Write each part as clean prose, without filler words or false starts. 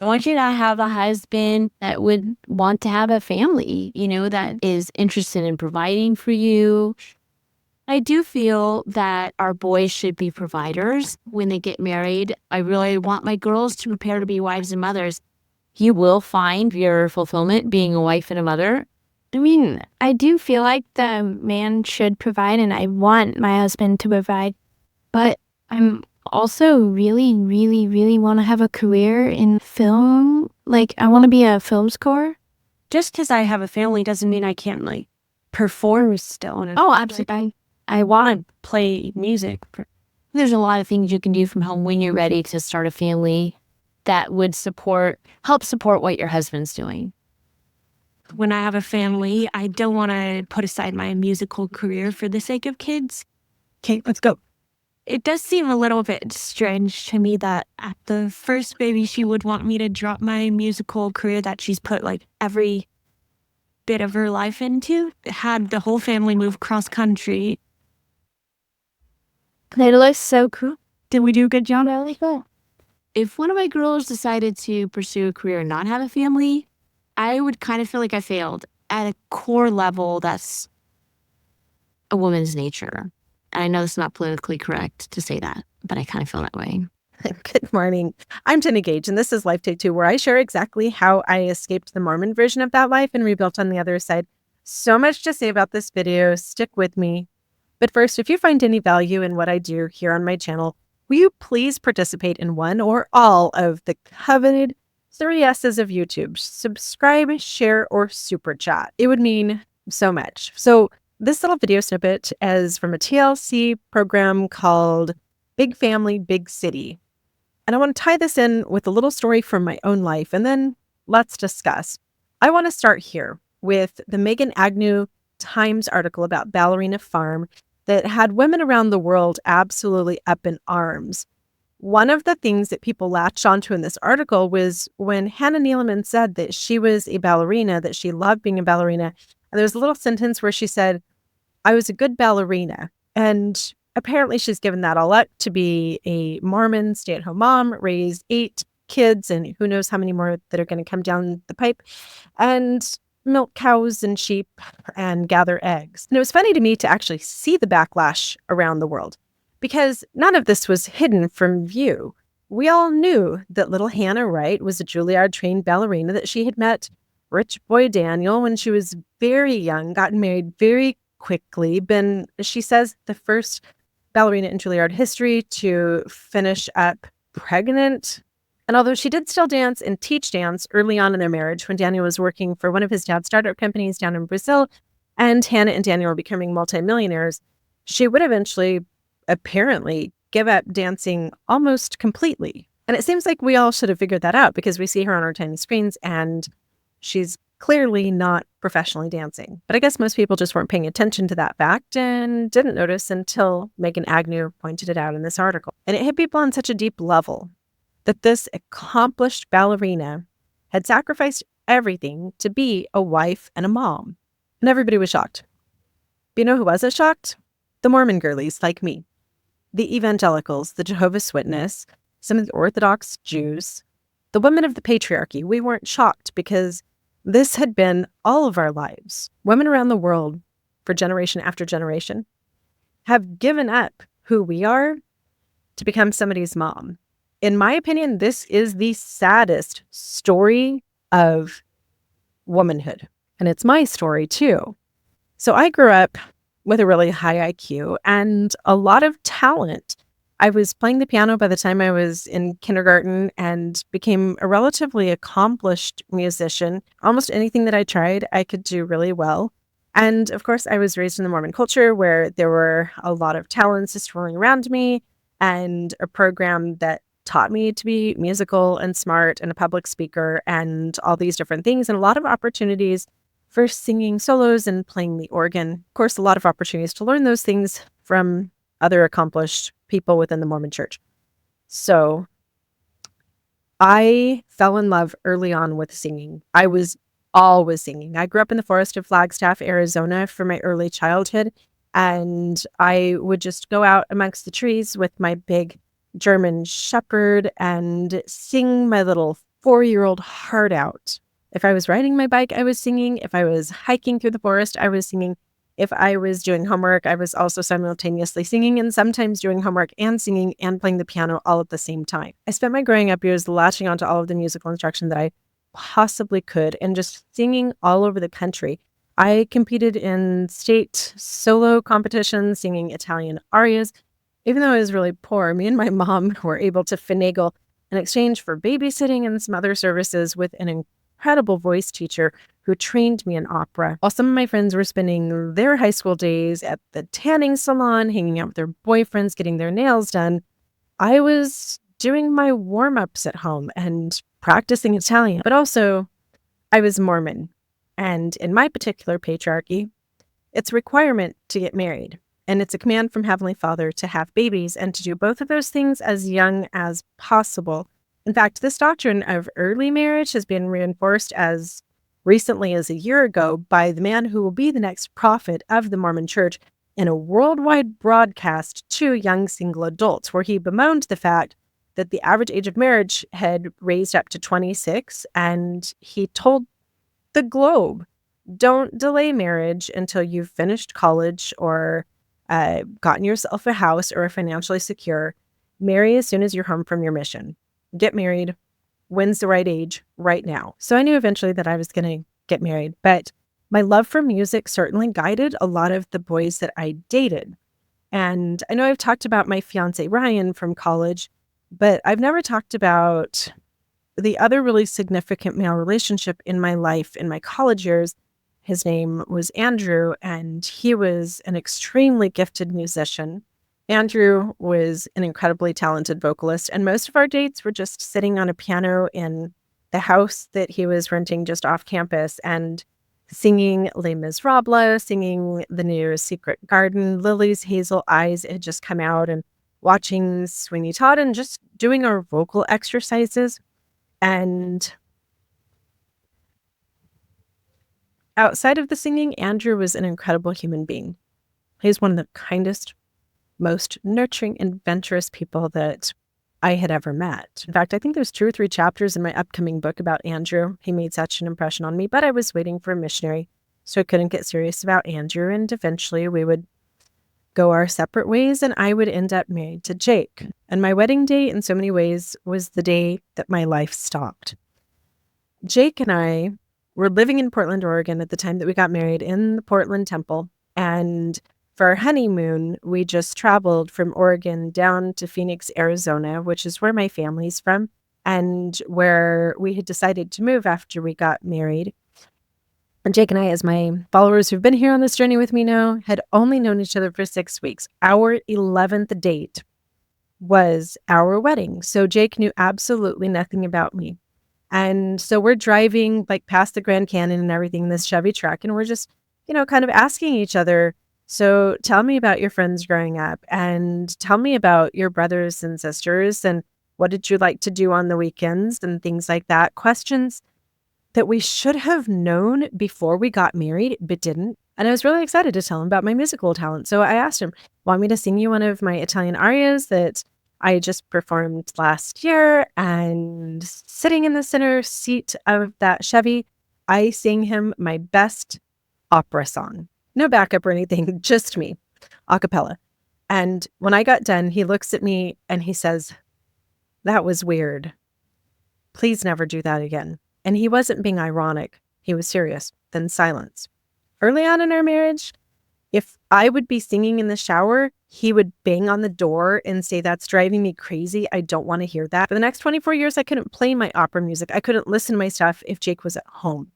I want you to have a husband that would want to have a family, that is interested in providing for you. I do feel that our boys should be providers when they get married. I really want my girls to prepare to be wives and mothers. You will find your fulfillment being a wife and a mother. I mean, I do feel like the man should provide, and I want my husband to provide, but I'm also really, really, really want to have a career in film. Like, I want to be a film score. Just because I have a family doesn't mean I can't, perform still. Oh, absolutely. I want to play music. There's a lot of things you can do from home when you're ready to start a family that would help support what your husband's doing. When I have a family, I don't want to put aside my musical career for the sake of kids. Okay, let's go. It does seem a little bit strange to me that at the first baby, she would want me to drop my musical career that she's put every bit of her life into. Had the whole family move cross country. It looks so cool. Did we do a good job, Ellie? If one of my girls decided to pursue a career and not have a family, I would kind of feel like I failed. At a core level, that's a woman's nature. And I know it's not politically correct to say that, but I kind of feel that way. Good morning. I'm Jenna Gage, and this is Life Take 2, where I share exactly how I escaped the Mormon version of that life and rebuilt on the other side. So much to say about this video. Stick with me. But first, if you find any value in what I do here on my channel, will you please participate in one or all of the coveted 3 S's of YouTube? Subscribe, share, or super chat. It would mean so much. So this little video snippet is from a TLC program called Big Family, Big City. And I want to tie this in with a little story from my own life, and then let's discuss. I want to start here with the Megan Agnew Times article about Ballerina Farm that had women around the world absolutely up in arms. One of the things that people latched onto in this article was when Hannah Neeleman said that she was a ballerina, that she loved being a ballerina. And there was a little sentence where she said, "I was a good ballerina." And apparently she's given that all up to be a Mormon stay-at-home mom, raised 8 kids, and who knows how many more that are going to come down the pipe, and milk cows and sheep and gather eggs. And it was funny to me to actually see the backlash around the world, because none of this was hidden from view. We all knew that little Hannah Wright was a Juilliard-trained ballerina, that she had met Rich Boy Daniel when she was very young, gotten married very quickly, been, she says, the first ballerina in Juilliard history to finish up pregnant. And although she did still dance and teach dance early on in their marriage, when Daniel was working for one of his dad's startup companies down in Brazil, and Hannah and Daniel were becoming multimillionaires, she would eventually apparently give up dancing almost completely. And it seems like we all should have figured that out, because we see her on our tiny screens and she's clearly not professionally dancing. But I guess most people just weren't paying attention to that fact and didn't notice until Megan Agnew pointed it out in this article. And it hit people on such a deep level that this accomplished ballerina had sacrificed everything to be a wife and a mom. And everybody was shocked. But you know who wasn't shocked? The Mormon girlies like me. The evangelicals, the Jehovah's Witness, some of the Orthodox Jews, the women of the patriarchy. We weren't shocked, because this had been all of our lives. Women around the world, for generation after generation, have given up who we are to become somebody's mom. In my opinion, this is the saddest story of womanhood. And it's my story too. So I grew up with a really high IQ and a lot of talent. I was playing the piano by the time I was in kindergarten and became a relatively accomplished musician. Almost anything that I tried, I could do really well. And of course, I was raised in the Mormon culture, where there were a lot of talents just swirling around me, and a program that taught me to be musical and smart and a public speaker and all these different things, and a lot of opportunities for singing solos and playing the organ. Of course, a lot of opportunities to learn those things from other accomplished people within the Mormon church. So I fell in love early on with singing. I was always singing. I grew up in the forest of Flagstaff, Arizona for my early childhood, and I would just go out amongst the trees with my big German shepherd and sing my little 4-year-old heart out. If I was riding my bike, I was singing. If I was hiking through the forest, I was singing. If I was doing homework, I was also simultaneously singing and sometimes doing homework and singing and playing the piano all at the same time. I spent my growing up years latching onto all of the musical instruction that I possibly could and just singing all over the country. I competed in state solo competitions, singing Italian arias. Even though I was really poor, me and my mom were able to finagle in exchange for babysitting and some other services with an incredible voice teacher who trained me in opera. While some of my friends were spending their high school days at the tanning salon, hanging out with their boyfriends, getting their nails done, I was doing my warm-ups at home and practicing Italian. But also, I was Mormon. And in my particular patriarchy, it's a requirement to get married. And it's a command from Heavenly Father to have babies and to do both of those things as young as possible. In fact, this doctrine of early marriage has been reinforced as recently as a year ago by the man who will be the next prophet of the Mormon Church in a worldwide broadcast to young single adults, where he bemoaned the fact that the average age of marriage had raised up to 26, and he told the globe, don't delay marriage until you've finished college or gotten yourself a house or are financially secure. Marry as soon as you're home from your mission. Get married. When's the right age? Right now. So I knew eventually that I was going to get married, but my love for music certainly guided a lot of the boys that I dated. And I know I've talked about my fiance, Ryan, from college, but I've never talked about the other really significant male relationship in my life in my college years. His name was Andrew, and he was an extremely gifted musician. Andrew was an incredibly talented vocalist, and most of our dates were just sitting on a piano in the house that he was renting just off campus and singing Les Miserables, singing the new Secret Garden, Lily's Hazel Eyes had just come out, and watching Sweeney Todd and just doing our vocal exercises. And outside of the singing, Andrew was an incredible human being. He's one of the kindest, most nurturing, adventurous people that I had ever met. In fact, I think there's 2 or 3 chapters in my upcoming book about Andrew. He made such an impression on me, but I was waiting for a missionary, so I couldn't get serious about Andrew, and eventually we would go our separate ways, and I would end up married to Jake. And my wedding day, in so many ways, was the day that my life stopped. Jake and I were living in Portland, Oregon at the time that we got married in the Portland Temple, and for our honeymoon, we just traveled from Oregon down to Phoenix, Arizona, which is where my family's from and where we had decided to move after we got married. And Jake and I, as my followers who've been here on this journey with me know, had only known each other for 6 weeks. Our 11th date was our wedding. So Jake knew absolutely nothing about me. And so we're driving like past the Grand Canyon and everything in this Chevy truck, and we're just, kind of asking each other, so tell me about your friends growing up, and tell me about your brothers and sisters, and what did you like to do on the weekends and things like that. Questions that we should have known before we got married, but didn't. And I was really excited to tell him about my musical talent. So I asked him, want me to sing you one of my Italian arias that I just performed last year? And sitting in the center seat of that Chevy, I sang him my best opera song. No backup or anything, just me, a cappella. And when I got done, he looks at me and he says, that was weird. Please never do that again. And he wasn't being ironic. He was serious. Then silence. Early on in our marriage, if I would be singing in the shower, he would bang on the door and say, that's driving me crazy. I don't want to hear that. For the next 24 years, I couldn't play my opera music. I couldn't listen to my stuff if Jake was at home.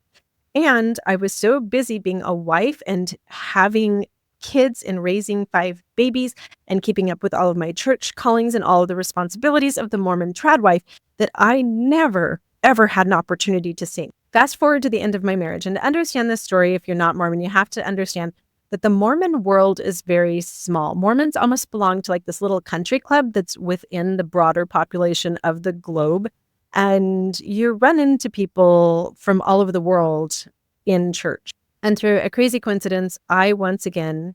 And I was so busy being a wife and having kids and raising 5 babies and keeping up with all of my church callings and all of the responsibilities of the Mormon trad wife that I never, ever had an opportunity to sing. Fast forward to the end of my marriage. And to understand this story, if you're not Mormon, you have to understand that the Mormon world is very small. Mormons almost belong to like this little country club that's within the broader population of the globe. And you run into people from all over the world in church. And through a crazy coincidence, I once again,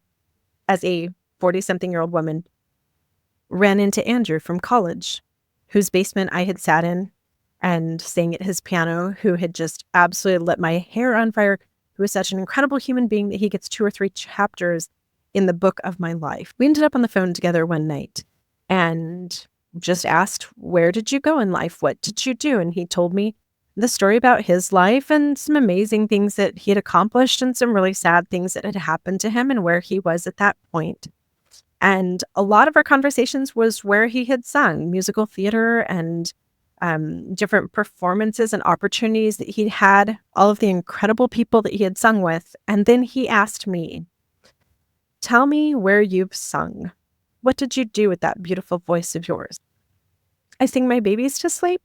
as a 40-something-year-old woman, ran into Andrew from college, whose basement I had sat in and sang at his piano, who had just absolutely lit my hair on fire, who was such an incredible human being that he gets 2 or 3 chapters in the book of my life. We ended up on the phone together one night and just asked, "Where did you go in life? What did you do?" And he told me the story about his life and some amazing things that he had accomplished and some really sad things that had happened to him and where he was at that point. And a lot of our conversations was where he had sung musical theater and different performances and opportunities that he'd had, all of the incredible people that he had sung with. And then he asked me, "Tell me where you've sung. What did you do with that beautiful voice of yours?" I sing my babies to sleep.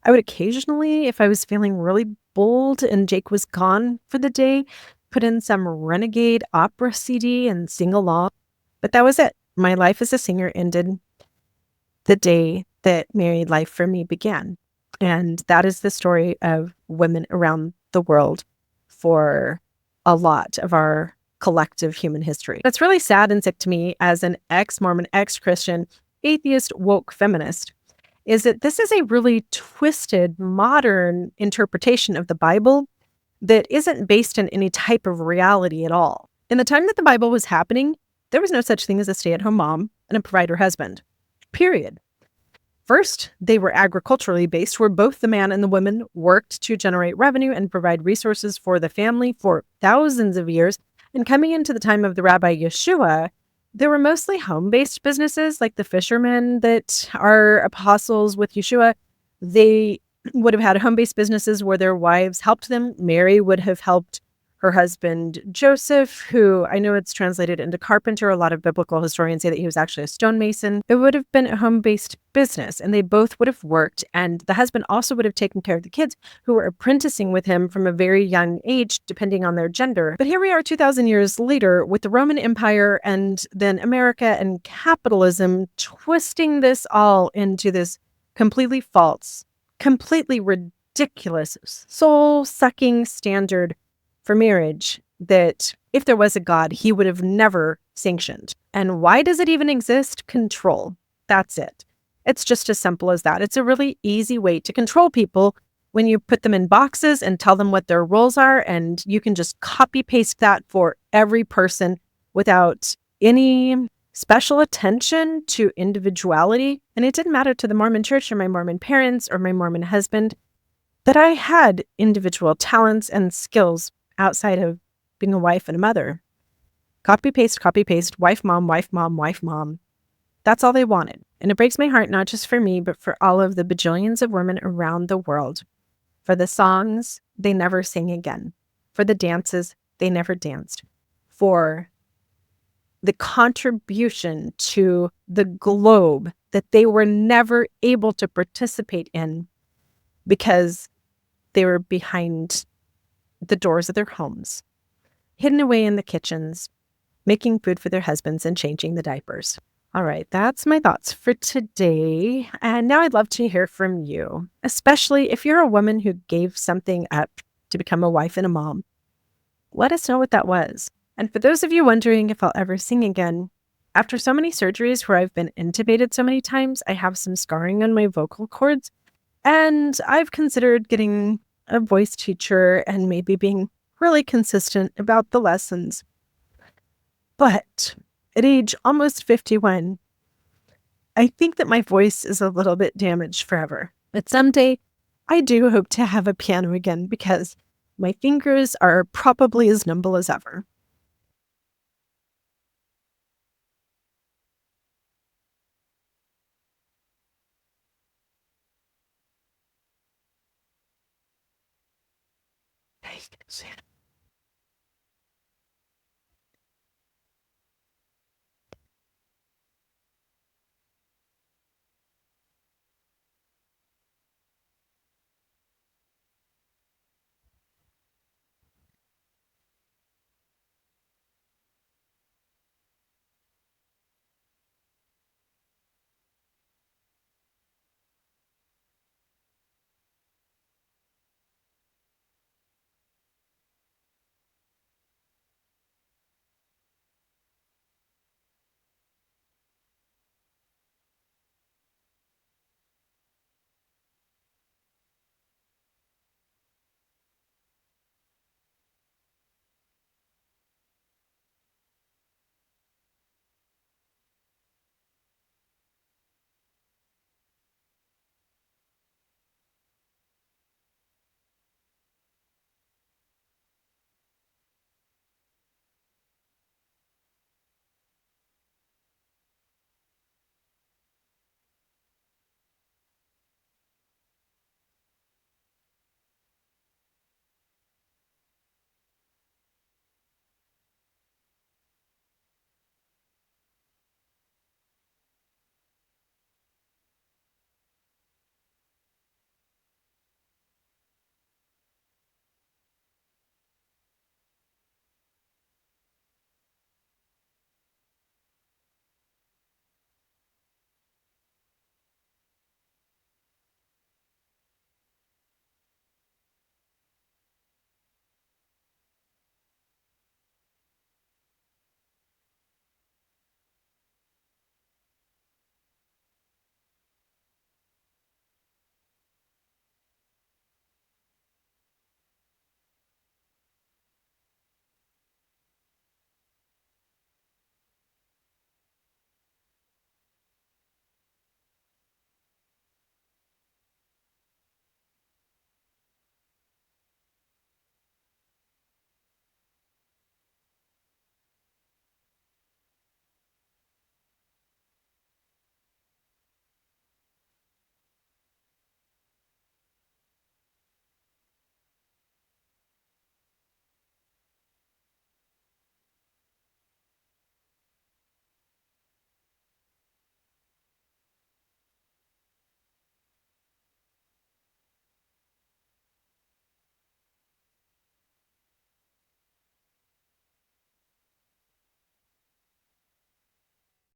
I would occasionally, if I was feeling really bold and Jake was gone for the day, put in some renegade opera CD and sing along. But that was it. My life as a singer ended the day that married life for me began. And that is the story of women around the world for a lot of our collective human history. That's really sad and sick to me as an ex-Mormon, ex-Christian, atheist, woke feminist, is that this is a really twisted, modern interpretation of the Bible that isn't based in any type of reality at all. In the time that the Bible was happening, there was no such thing as a stay-at-home mom and a provider husband, period. First, they were agriculturally based, where both the man and the woman worked to generate revenue and provide resources for the family for thousands of years. And coming into the time of the Rabbi Yeshua, there were mostly home-based businesses, like the fishermen that are apostles with Yeshua. They would have had home-based businesses where their wives helped them. Mary would have helped her husband, Joseph, who I know it's translated into carpenter. A lot of biblical historians say that he was actually a stonemason. It would have been a home-based business, and they both would have worked. And the husband also would have taken care of the kids who were apprenticing with him from a very young age, depending on their gender. But here we are 2,000 years later with the Roman Empire and then America and capitalism twisting this all into this completely false, completely ridiculous, soul-sucking standard for marriage that if there was a God, he would have never sanctioned. And why does it even exist? Control. That's it. It's just as simple as that. It's a really easy way to control people when you put them in boxes and tell them what their roles are, and you can just copy paste that for every person without any special attention to individuality. And it didn't matter to the Mormon church or my Mormon parents or my Mormon husband that I had individual talents and skills outside of being a wife and a mother. Copy paste, wife, mom, wife, mom, wife, mom. That's all they wanted. And it breaks my heart, not just for me, but for all of the bajillions of women around the world. For the songs they never sang again. For the dances they never danced. For the contribution to the globe that they were never able to participate in because they were behind the doors of their homes, hidden away in the kitchens, making food for their husbands and changing the diapers. All right, that's my thoughts for today. And now I'd love to hear from you, especially if you're a woman who gave something up to become a wife and a mom. Let us know what that was. And for those of you wondering if I'll ever sing again, after so many surgeries where I've been intubated so many times, I have some scarring on my vocal cords. And I've considered getting a voice teacher and maybe being really consistent about the lessons. But at age almost 51, I think that my voice is a little bit damaged forever. But someday I do hope to have a piano again because my fingers are probably as nimble as ever.